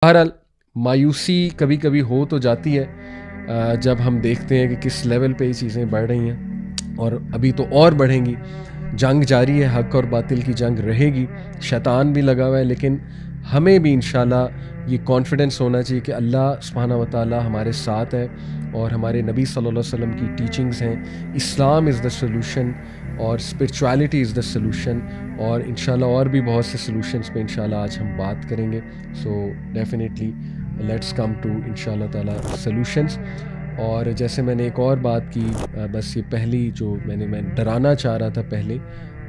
बहरहाल मायूसी कभी कभी हो तो जाती है जब हम देखते हैं कि किस लेवल पे ये चीज़ें बढ़ रही हैं और अभी तो और बढ़ेंगी। जंग जारी है, हक और बातिल की जंग रहेगी, शैतान भी लगा हुआ है, लेकिन हमें भी इंशाल्लाह ये कॉन्फिडेंस होना चाहिए कि अल्लाह सुब्हानहू व तआला हमारे साथ है और हमारे नबी सल्लल्लाहु अलैहि वसल्लम की टीचिंग्स हैं। इस्लाम इज़ द सॉल्यूशन और स्पिरिचुअलिटी इज़ द सॉल्यूशन, और इंशाल्लाह और भी बहुत से सॉल्यूशंस पे इंशाल्लाह आज हम बात करेंगे। So definitely let's come to इंशाल्लाह ताला सॉल्यूशंस। और जैसे मैंने एक और बात की, बस ये पहली जो मैं डराना चाह रहा था पहले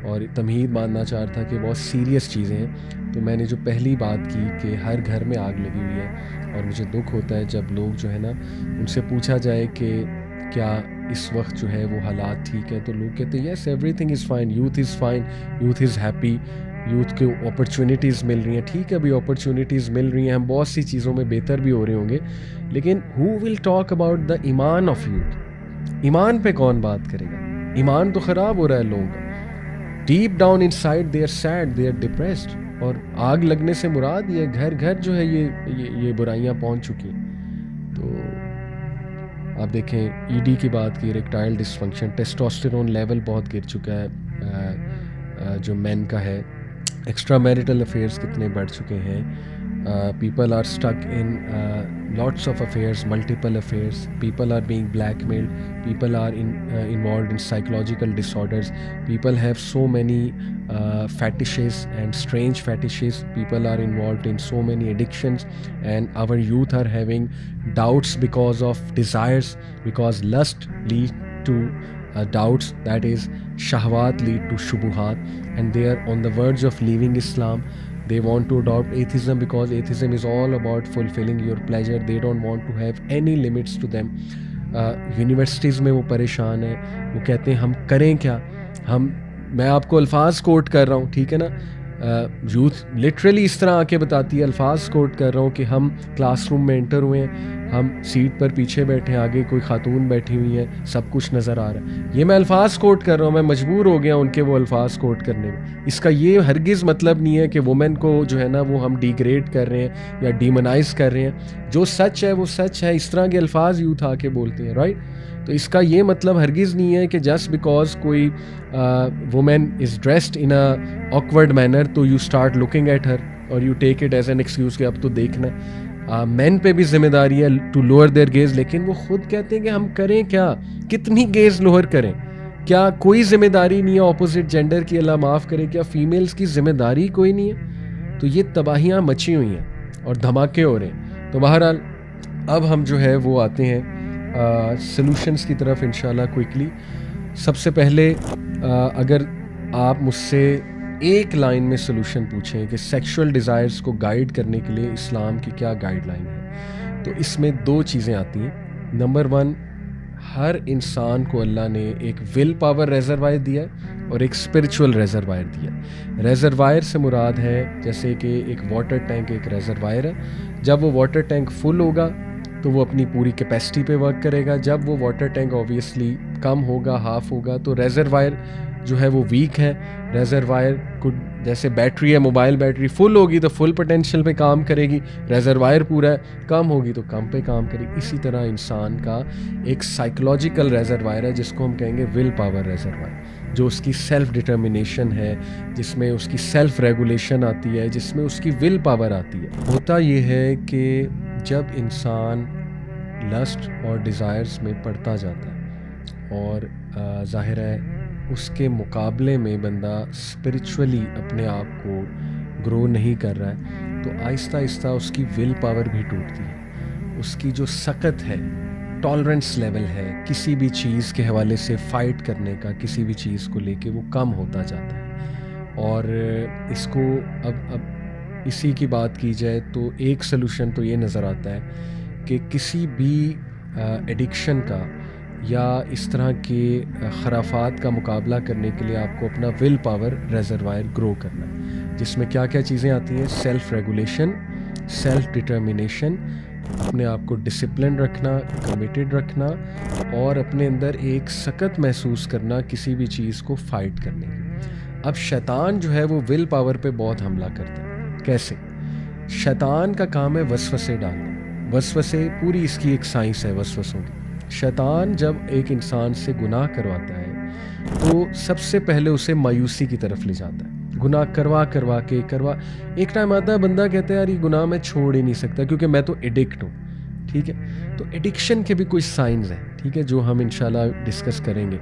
और तमहीद मानना चाह रहा था कि बहुत सीरियस चीज़ें हैं, तो मैंने जो पहली बात की कि हर घर में आग लगी हुई है और मुझे दुख होता है जब लोग जो है ना उनसे पूछा जाए कि क्या इस वक्त जो है वो हालात ठीक है, तो लोग कहते हैं yes everything is fine, youth is fine, youth is happy, youth को अपॉर्चुनिटीज़ मिल रही हैं। ठीक है, अभी अपॉर्चुनिटीज़ मिल रही हैं, हम बहुत सी चीज़ों में बेहतर भी हो रहे होंगे, लेकिन who will talk about the ईमान ऑफ यूथ? ईमान पे कौन बात करेगा? ईमान तो ख़राब हो रहा है लोगों का। Deep down inside they are sad, they are depressed, और आग लगने से मुराद ये घर घर जो है ये बुराइयां पहुंच चुकी हैं। तो आप देखें, ईडी की बात की, इरेक्टाइल डिसफंक्शन, टेस्टोस्टेरोन लेवल बहुत गिर चुका है जो मेन का है, एक्स्ट्रा मैरिटल अफेयर्स कितने बढ़ चुके हैं, people are stuck in lots of affairs, multiple affairs, people are being blackmailed, people are involved in psychological disorders, people have so many fetishes and strange fetishes, people are involved in so many addictions, and our youth are having doubts because of desires, because lust lead to doubts, that is shahwat lead to shubuhat, and they are on the verge of leaving Islam. They want to adopt atheism because atheism is all about fulfilling your pleasure. They don't want to have any limits to them. Universities में वो परेशान है, वो कहते हैं हम करें क्या। मैं आपको अल्फाज कोट कर रहा हूँ, ठीक है ना, यूथ लिटरली इस तरह आके बताती है, अल्फाज कोट कर रहा हूँ कि हम क्लासरूम में एंटर हुए हैं, हम सीट पर पीछे बैठे हैं, आगे कोई खातून बैठी हुई है, सब कुछ नज़र आ रहा है। ये मैं अल्फाज कोट कर रहा हूँ, मैं मजबूर हो गया उनके वो अल्फाज कोट करने में। इसका ये हरगिज़ मतलब नहीं है कि वुमेन को जो है ना वो हम डिग्रेड कर रहे हैं या डीमोनाइज कर रहे हैं। जो सच है वो सच है, इस तरह के अल्फाज यूथ आके बोलते हैं, राइट। तो इसका ये मतलब हरगिज़ नहीं है कि जस्ट बिकॉज कोई women is dressed in a awkward manner तो you start looking at her और you take it as an excuse कि अब तो देखना। मेन पे भी जिम्मेदारी है टू लोअर देयर गेज, लेकिन वो खुद कहते हैं कि हम करें क्या, कितनी गेज लोअर करें, क्या कोई जिम्मेदारी नहीं है ऑपोजिट जेंडर की, अल्लाह माफ़ करे, क्या फीमेल्स की जिम्मेदारी कोई नहीं है। तो ये तबाहियाँ मची हुई हैं और धमाके हो रहे हैं। तो बहरहाल अब हम जो है वो आते हैं सॉल्यूशंस की तरफ इंशाल्लाह क्विकली। सबसे पहले अगर आप मुझसे एक लाइन में सॉल्यूशन पूछें कि सेक्सुअल डिज़ायर्स को गाइड करने के लिए इस्लाम की क्या गाइडलाइन है, तो इसमें दो चीज़ें आती हैं। नंबर वन, हर इंसान को अल्लाह ने एक विल पावर रेजरवायर दिया है और एक स्पिरिचुअल रेजरवायर दिया है। रेजरवायर से मुराद है जैसे कि एक वाटर टैंक एक रेजरवायर है। जब वो वाटर टैंक फुल होगा तो वो अपनी पूरी कैपेसिटी पे वर्क करेगा। जब वो वाटर टैंक ऑब्वियसली कम होगा, हाफ होगा, तो रेजरवायर जो है वो वीक है। रेजरवायर को जैसे बैटरी है, मोबाइल बैटरी फुल होगी तो फुल पोटेंशियल पे काम करेगी, रेजरवायर पूरा है, कम होगी तो कम पे काम करेगी। इसी तरह इंसान का एक साइकोलॉजिकल रेजरवायर है जिसको हम कहेंगे विल पावर रेजरवायर, जो उसकी सेल्फ डिटर्मिनेशन है, जिसमें उसकी सेल्फ रेगुलेशन आती है, जिसमें उसकी विल पावर आती है। होता ये है कि जब इंसान लस्ट और डिज़ायर्स में पड़ता जाता है और ज़ाहिर है उसके मुकाबले में बंदा स्पिरिचुअली अपने आप को ग्रो नहीं कर रहा है, तो आहिस्ता आहिस्ता उसकी विल पावर भी टूटती है। उसकी जो सख्त है, टॉलरेंस लेवल है किसी भी चीज़ के हवाले से फ़ाइट करने का, किसी भी चीज़ को लेके वो कम होता जाता है। और इसको अब इसी की बात की जाए तो एक सलूशन तो ये नज़र आता है कि किसी भी एडिक्शन का या इस तरह के खराफात का मुकाबला करने के लिए आपको अपना विल पावर रेजरवायर ग्रो करना है, जिसमें क्या क्या चीज़ें आती हैं, सेल्फ रेगुलेशन, सेल्फ डिटर्मिनेशन, अपने आप को डिसिप्लिन रखना, कमिटेड रखना, और अपने अंदर एक सख्त महसूस करना किसी भी चीज़ को फ़ाइट करने की। अब शैतान जो है वो विल पावर पे बहुत हमला करता है। कैसे? शैतान का काम है वसवसे डालना। वसवसे पूरी इसकी एक साइंस है वसवसों की। शैतान जब एक इंसान से गुनाह करवाता है तो सबसे पहले उसे मायूसी की तरफ ले जाता है। गुनाह करवा करवा के एक टाइम आता है बंदा कहता है यार ये गुनाह मैं छोड़ ही नहीं सकता क्योंकि मैं तो एडिक्ट हूँ। ठीक है, तो एडिक्शन के भी कुछ साइंस हैं, ठीक है, जो हम इंशाल्लाह डिस्कस करेंगे।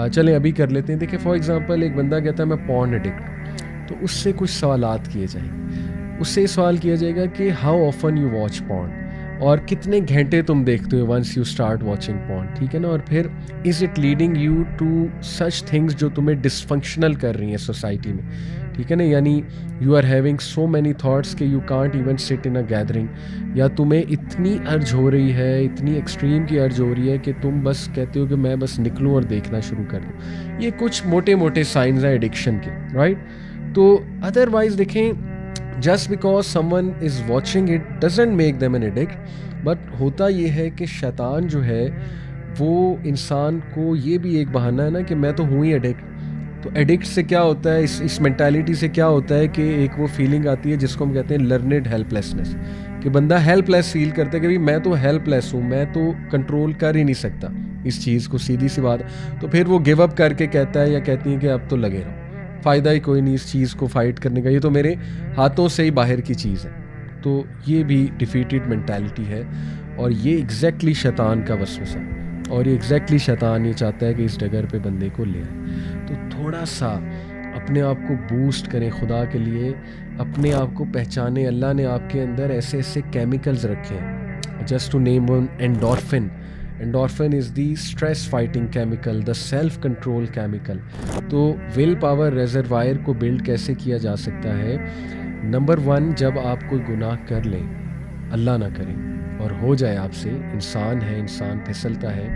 चलें अभी कर लेते हैं। देखिए फॉर एग्जांपल एक बंदा कहता है मैं पॉर्न एडिक्ट हूँ, तो उससे कुछ सवालात किए जाएंगे। उससे ये सवाल किया जाएगा कि how often you watch porn, और कितने घंटे तुम देखते हो once you start watching porn, ठीक है ना। और फिर is it leading you to such things जो तुम्हें डिसफंक्शनल कर रही हैं सोसाइटी में, ठीक है ना। यानी you are having so many thoughts कि you can't even sit in a gathering, या तुम्हें इतनी अर्ज हो रही है, इतनी एक्सट्रीम की अर्ज हो रही है कि तुम बस कहते हो कि मैं बस निकलूँ और देखना शुरू कर दूँ। ये कुछ मोटे मोटे साइंस हैं एडिक्शन के, राइट। तो अदरवाइज देखें, just because someone is watching it doesn't make them an addict, but होता ये है कि शैतान जो है वो इंसान को, ये भी एक बहाना है ना कि मैं तो हूँ ही एडिक्ट। तो एडिक्ट से क्या होता है, इस मेंटालिटी से क्या होता है कि एक वो फीलिंग आती है जिसको हम कहते हैं लर्नेड हेल्पलेसनेस, कि बंदा हेल्पलेस फील करता है कि भाई मैं तो हेल्पलेस हूँ, मैं तो कंट्रोल कर ही नहीं सकता इस चीज़ को, सीधी सी बात। तो फिर वो गिव अप करके कहता है या कहती है कि अब तो लगे रहो, फ़ायदा ही कोई नहीं इस चीज़ को फाइट करने का, ये तो मेरे हाथों से ही बाहर की चीज़ है। तो ये भी डिफीटेड मेंटालिटी है, और ये एग्जैक्टली शैतान का वसवसा है, और ये एग्जैक्टली शैतान ये चाहता है कि इस डगर पे बंदे को ले आए। तो थोड़ा सा अपने आप को बूस्ट करें खुदा के लिए, अपने आप को पहचाने। अल्लाह ने आपके अंदर ऐसे ऐसे केमिकल्स रखे हैं, just to name one, endorphin. Endorphin is the stress fighting chemical, the self control chemical. तो विल पावर रिजर्वायर को बिल्ड कैसे किया जा सकता है? नंबर 1, जब आप कोई गुनाह कर लें, अल्लाह ना करें, और हो जाए आपसे, इंसान है, इंसान फिसलता है,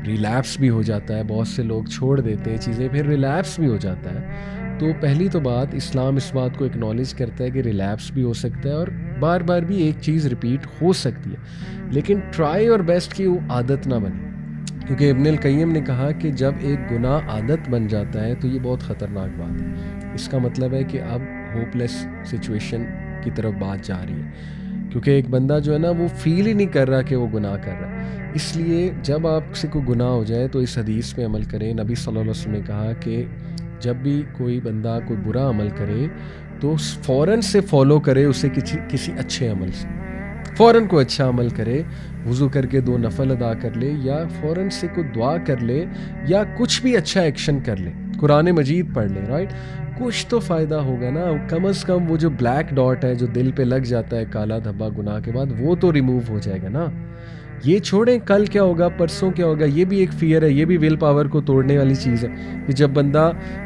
रिलैप्स भी हो जाता है, बहुत से लोग छोड़ देते हैं चीज़ें, फिर रिलैप्स भी हो जाता है। तो पहली तो बात, इस्लाम इस बात को एक्नॉलेज करता है कि रिलैप्स भी हो सकता है और बार बार भी एक चीज़ रिपीट हो सकती है, लेकिन ट्राई और बेस्ट की वो आदत ना बने। क्योंकि इब्न अल क़य्यिम ने कहा कि जब एक गुनाह आदत बन जाता है तो ये बहुत ख़तरनाक बात है। इसका मतलब है कि अब होपलेस सिचुएशन की तरफ बात जा रही है, क्योंकि एक बंदा जो है ना वो फील ही नहीं कर रहा कि वो गुनाह कर रहा है। इसलिए जब आपसे कोई गुनाह हो जाए तो इस हदीस पे अमल करें। नबी सल्लल्लाहु अलैहि वसल्लम ने कहा कि जब भी कोई बंदा कोई बुरा अमल करे तो फ़ौरन से फॉलो करे उसे किसी अच्छे अमल से। फ़ौरन को अच्छा अमल करे, वज़ू करके 2 नफल अदा कर ले, या फ़ौरन से कोई दुआ कर ले, या कुछ भी अच्छा एक्शन कर ले, कुरान मजीद पढ़ ले, राइट। कुछ तो फ़ायदा होगा ना, कम से कम वो जो ब्लैक डॉट है जो दिल पे लग जाता है, काला धब्बा गुनाह के बाद, वो तो रिमूव हो जाएगा ना। ये छोड़ें कल क्या होगा, परसों क्या होगा, ये भी एक फ़ियर है, ये भी विल पावर को तोड़ने वाली चीज़ है कि जब बंदा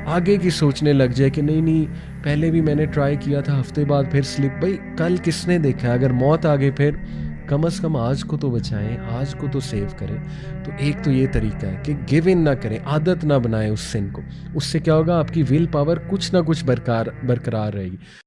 आगे की सोचने लग जाए कि नहीं नहीं पहले भी मैंने ट्राई किया था, हफ्ते बाद फिर स्लिप, भाई कल किसने देखा है, अगर मौत आ गई फिर कम से कम आज को तो बचाएं, आज को तो सेव करें। तो एक तो ये तरीका है कि गिव इन ना करें, आदत ना बनाएं उस सिन को। उससे क्या होगा, आपकी विल पावर कुछ ना कुछ बरकरार रहेगी।